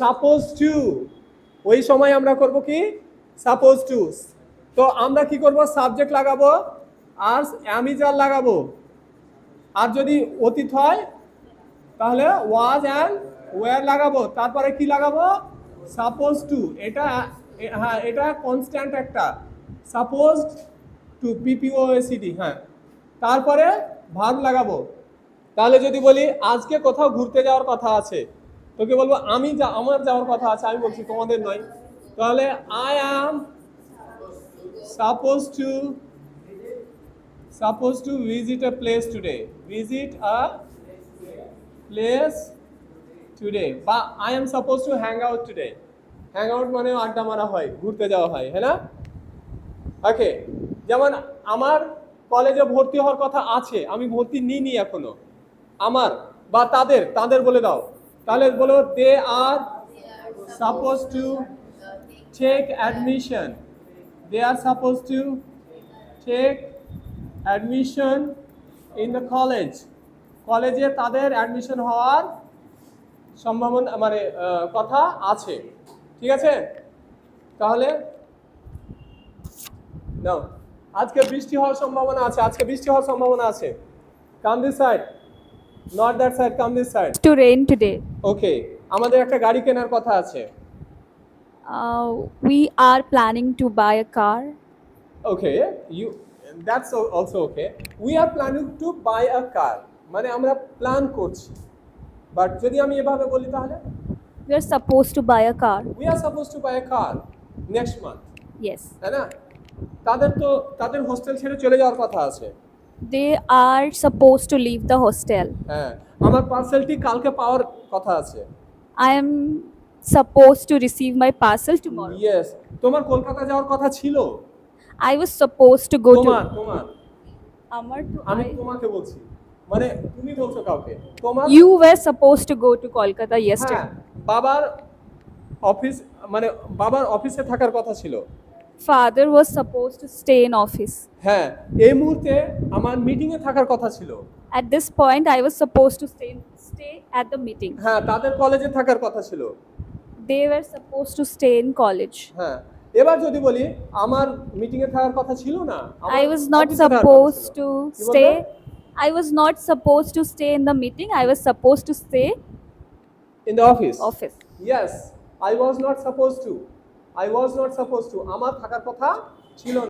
Suppose two, ওই সময় আমরা করব কি সাপোজ টু। তো আমরা কি করব, সাবজেক্ট লাগাবো আর আমি যার লাগাবো, আর যদি অতীত হয় তাহলে ওয়াজ অ্যান্ড ওয়্যার লাগাবো, তারপরে কি লাগাবো সাপোজ টু। এটা হ্যাঁ এটা কনস্ট্যান্ট একটা সাপোজ টু পিপিওএসিডি, হ্যাঁ তারপরে ভার্ব লাগাবো। তাহলে যদি বলি আজকে কোথাও ঘুরতে যাওয়ার কথা আছে, তোকে বলবো আমার যাওয়ার কথা আছে, আমি বলছি তোমাদের নয়, তাহলে I am suppose to visit a place today, visit a place today, বা I am suppose to hang out today. Hang out মানে আড্ডা মারা হয়, ঘুরতে যাওয়া হয়, হ্যাঁ না? ওকে, যেমন আমার কলেজে ভর্তি হওয়ার কথা আছে, আমি ভর্তি নিইনি এখনো, আমার বা তাদের বলে দাও, তাহলে বলো they are suppose to take admission, they are suppose to take admission in the college, কলেজে তাদের অ্যাডমিশন হওয়ার সম্ভাবনা মানে কথা আছে, ঠিক আছে? তাহলে নাও, আজকে বৃষ্টি হওয়ার সম্ভাবনা আছে, আজকে বৃষ্টি হওয়ার সম্ভাবনা আছে। Come this side, not that side, come this side. To rain today. Okay, আমাদের একটা গাড়ি কেনার কথা আছে। We are planning to buy a car. Okay, that's also okay. We are planning to buy a car, মানে আমরা plan করছি, but যদি আমি এভাবে বলি তাহলে We are supposed to buy a car. We are suppose to buy a car next month, Yes. তাই না? তাদের হোস্টেল ছেড়ে চলে যাওয়ার কথা আছে। They are supposed to leave the hostel. হ্যাঁ, আমার পার্সেলটি কালকে পাওয়ার কথা আছে। I am supposed to receive my parcel tomorrow. Yes, তোমার কলকাতা যাওয়ার কথা ছিল। I was supposed to go তোমার to. Amar to আমি I. তোমাকে বলছি, মানে তুমি বলছো কাউকে, তোমার You were supposed to go to Kolkata হ্যাঁ, yesterday. বাবার অফিস, মানে বাবার অফিসে থাকার কথা ছিল। Father was supposed to stay in office. হ্যাঁ, এই মুহূর্তে আমার মিটিং এ থাকার কথা ছিল। At this point, I was supposed to stay at the meeting. হ্যাঁ, তাদের কলেজে থাকার কথা ছিল। They were supposed to stay in college. হ্যাঁ, এবার যদি বলি আমার মিটিং এ থাকার কথা ছিল না, আমার I was not অফিসে থাকার কথা supposed ছিল। to কি বলবে? stay. I was not supposed to stay in the meeting. I was supposed to stay In the office. office. Yes, I was not supposed to. আমার থাকার কথা ছিল না।